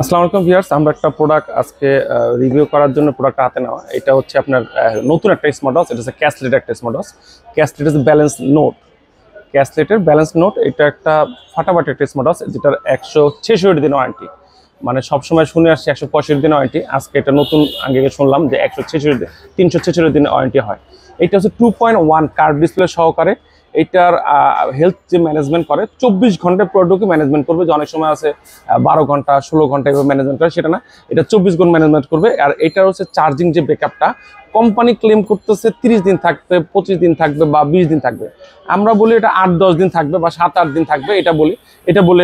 আসসালামু আলাইকুম ভিউয়ার্স, আমরা একটা প্রোডাক্ট আজকে রিভিউ করার জন্য প্রোডাক্টটা হাতে নেওয়া। এটা হচ্ছে আপনার নতুন একটা স্মার্ট ওয়াচ। এটা হচ্ছে ক্যাসলেটের একটা স্মার্ট ওয়াচ। ক্যাসলেট ইজ ব্যালেন্স নোট। ক্যাসলেটের ব্যালেন্স নোট এটা একটা ফাটাফাটি একটা স্মার্ট ওয়াচ, যেটার 166 দিন ওয়ারেন্টি। মানে সবসময় শুনে আসছি 165 দিন ওয়ারেন্টি। আজকে এটা নতুন আগে শুনলাম যে 166 দিন, 366 দিন ওয়ারেন্টি হয়। এটা হচ্ছে 2.1 কার্ভ ডিসপ্লে সহকারে। এটার হেলথ যে ম্যানেজমেন্ট করে 24 ঘন্টায় প্রোডাক্টকে ম্যানেজমেন্ট করবে। যে অনেক সময় আছে 12 ঘন্টা 16 ঘন্টা এভাবে ম্যানেজমেন্ট করে, সেটা না, এটা 24 ঘন্টা ম্যানেজমেন্ট করবে। আর এটার হচ্ছে চার্জিং যে ব্যাকআপটা কোম্পানি ক্লেম করতেছে 30 দিন থাকবে, 25 দিন থাকবে বা 20 দিন থাকবে। আমরা বলি এটা 8-10 দিন থাকবে বা 7-8 দিন থাকবে। এটা বললে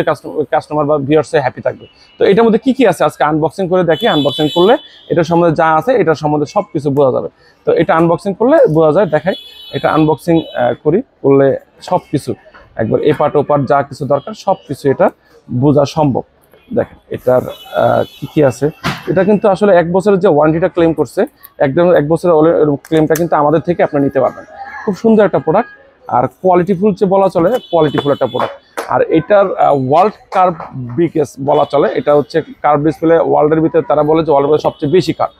কাস্টমার বা ভিউয়ার্সে হ্যাপি থাকবে। তো এটার মধ্যে কি কি আছে আজকে আনবক্সিং করে দেখি। আনবক্সিং করলে এটার সম্বন্ধে যা আছে এটার সম্বন্ধে সব কিছু বোঝা যাবে। তো এটা আনবক্সিং করলে বোঝা যায়, দেখাই। এটা আনবক্সিং করলে সব কিছু একবার এপাট ওপাট যা কিছু দরকার সব কিছু এটা বোঝা সম্ভব। দেখেন এটার কি কি আছে। এটা কিন্তু আসলে 1 বছরের যে ওয়ারেন্টিটা ক্লেম করছে, একদম 1 বছরের ক্লেমটা কিন্তু আমাদের থেকে আপনি নিতে পারবেন। খুব সুন্দর একটা প্রোডাক্ট, আর কোয়ালিটিফুল যে বলা চলে, কোয়ালিটিফুল একটা প্রোডাক্ট। আর এটার ওয়ার্ল্ড কার্ভ বিগেস্ট বলা চলে। এটা হচ্ছে কার্ভ ডিসপ্লে ওয়ার্ল্ডের ভিতরে, তারা বলে যে ওয়ার্ল্ডের সবচেয়ে বেশি কার্ভ,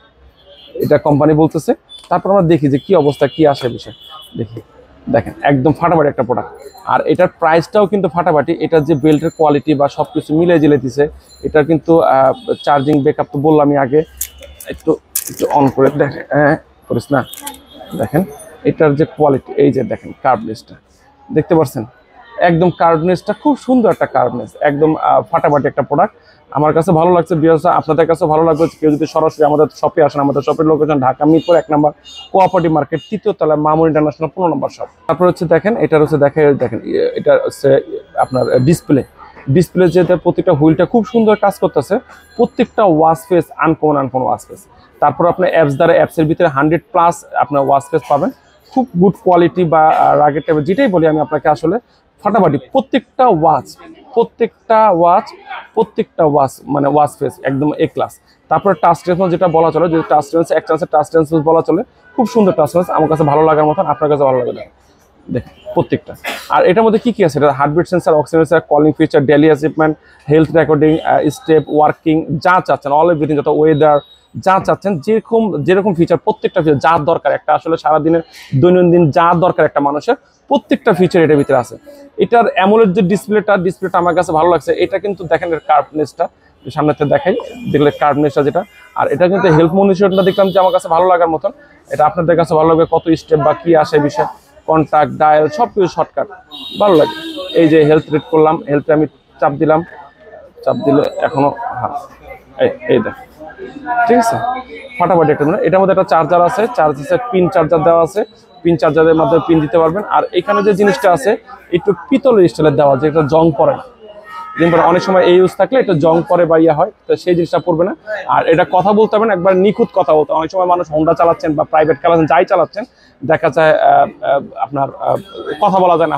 এটা কোম্পানি বলতেছে। তারপর আমরা দেখি যে কি অবস্থা, কি আসে বিষয় দেখি। দেখেন একদম ফাটাফাটি একটা প্রোডাক্ট, আর এটার প্রাইসটাও কিন্তু ফাটাফাটি। এটার যে বেল্টের কোয়ালিটি বা সব কিছু মিলে জিলে দিছে। এটার কিন্তু চার্জিং ব্যাকআপ তো বললামই আগে। একটু একটু অন করে দেখেন, হ্যাঁ করিস না। দেখেন এটার যে কোয়ালিটি, এই যে দেখেন কার্ভনেসটা দেখতে পাচ্ছেন, একদম কার্ভনেসটা খুব সুন্দর একটা কার্ভনেস, একদম ফাটাফাটি একটা প্রোডাক্ট। আমার কাছে ভালো লাগছে, বিয়ার্স আপনাদের কাছে ভালো লাগবে। কেউ যদি সরাসরি আমাদের শপে আসেন, আমাদের শপের লোকেশন ঢাকা মিরপুর 1 নম্বর কোঅপারেটিভ মার্কেট, 3য় তলায় মামুন ইন্টারন্যাশনাল 15 নম্বর শপ। তারপর হচ্ছে দেখেন এটার হচ্ছে দেখেন এটা হচ্ছে আপনার ডিসপ্লে যেটা প্রত্যেকটা হুইলটা খুব সুন্দর কাজ করতেছে। প্রত্যেকটা watch face uncommon watch face. তারপর আপনার অ্যাপসের ভিতরে 100+ আপনার ওয়াচ ফেস পাবেন। খুব গুড কোয়ালিটি বা রাগের টাইপের যেটাই বলি আমি আপনাকে, আসলে ফাটাফাটি প্রত্যেকটা ওয়াচ মানে ওয়াচ ফেস একদম এ ক্লাস। তারপরে টাচ রেসপন্স যেটা বলা চলে, যদি টাচ রেসপন্স এক চান্সের টাচ রেসপন্স বলা চলে, খুব সুন্দর টাচ রেসপন্স। আমার কাছে ভালো লাগার মতন, আপনার কাছে ভালো লাগে দেখেন প্রত্যেকটা। আর এটার মধ্যে কি কি আছে, এটা heartbeat sensor, oxygen sensor, calling feature, daily achievement, health recording, step working, যা চাচ্ছেন অল এভরিথিং, যত ওয়েদার যা চাচ্ছেন, যেরকম ফিচার, প্রত্যেকটা ফিচার যা দরকার একটা আসলে সারাদিনের দৈনন্দিন যা দরকার একটা মানুষের, প্রত্যেকটা ফিচার এটার ভিতরে আছে। এটার অ্যামোলেড যে ডিসপ্লেটা আমার কাছে ভালো লাগছে। এটা কিন্তু দেখেন এর কার্ভনেসটা সামনেতে দেখাই, দেখলে কার্ভনেসটা যেটা। আর এটা কিন্তু হেলথ মনিটরটা দেখলাম যে আমার কাছে ভালো লাগার মতন। এটা আপনাদের কাছে ভালো লাগবে, কত স্টেপ বা কি আসে বিষয়, কন্টাক্ট ডায়াল সব কিছু শর্টকাট ভালো লাগে। এই যে হেলথ রেট করলাম, হেলথে আমি চাপ দিলাম, চাপ দিলে এখনো হ্যাঁ এই দেখ, ঠিক আছে ফাটাফাটি একটা। মানে এটার মধ্যে একটা চার্জার আছে, পিন চার্জার দেওয়া আছে। পিন চার্জারের মাধ্যমে পিন দিতে পারবেন। আর এখানে যে জিনিসটা আছে একটু পিতলের স্টাইলের দেওয়া, যে এটা জং পড়ে না। অনেক সময় এই ইউজ থাকলে এটা জং পরে বা ইয়া হয়, তো সেই জিনিসটা পড়বে না। আর এটা কথা বলতে হবে না, একবার নিখুঁত কথা বলতে। অনেক সময় মানুষ হোন্ডা চালাচ্ছেন বা প্রাইভেট চালাচ্ছেন, যাই চালাচ্ছেন, দেখা যায় আপনার কথা বলা যায় না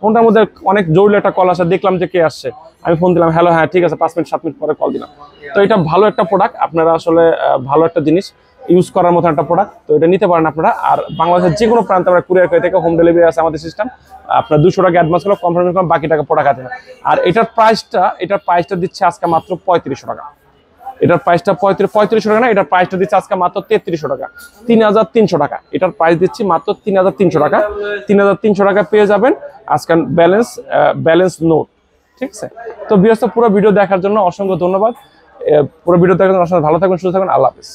হোন্ডার মধ্যে অনেক জরুরি একটা কল আসে, দেখলাম যে কে আসছে, আমি ফোন দিলাম, হ্যালো হ্যাঁ ঠিক আছে, 5 মিনিট 7 মিনিট পরে কল দিলাম। তো এটা ভালো একটা প্রোডাক্ট, আপনারা আসলে ভালো একটা জিনিস ইউজ করার মতো একটা প্রোডাক্ট, তো এটা নিতে পারেন আপনারা। আর বাংলাদেশের যে কোনো প্রান্তে আমরা কুরিয়ার করে থেকে হোম ডেলিভারি আছে আমাদের সিস্টেম। আপনার 200 টাকা অ্যাডভান্স করলে কনফার্মেশন করলাম, বাকি টাকা প্রোডাক্ট আছে না। আর এটার প্রাইসটা দিচ্ছে আজকে মাত্র 3500 টাকা। এটার প্রাইসটা 3500 টাকা না, এটার প্রাইসটা দিচ্ছে আজকে মাত্র 3300 টাকা, 3300 টাকা। এটার প্রাইস দিচ্ছি মাত্র 3300 টাকা। 3300 টাকা পেয়ে যাবেন আজকে ব্যালেন্স নোট, ঠিক আছে। তো ভিউয়ার্স, পুরো ভিডিও দেখার জন্য অসংখ্য ধন্যবাদ। পুরো ভিডিও দেখার জন্য অসংখ্য ভালো থাকবেন, সুস্থ থাকবেন, আল্লাহ হাফেজ।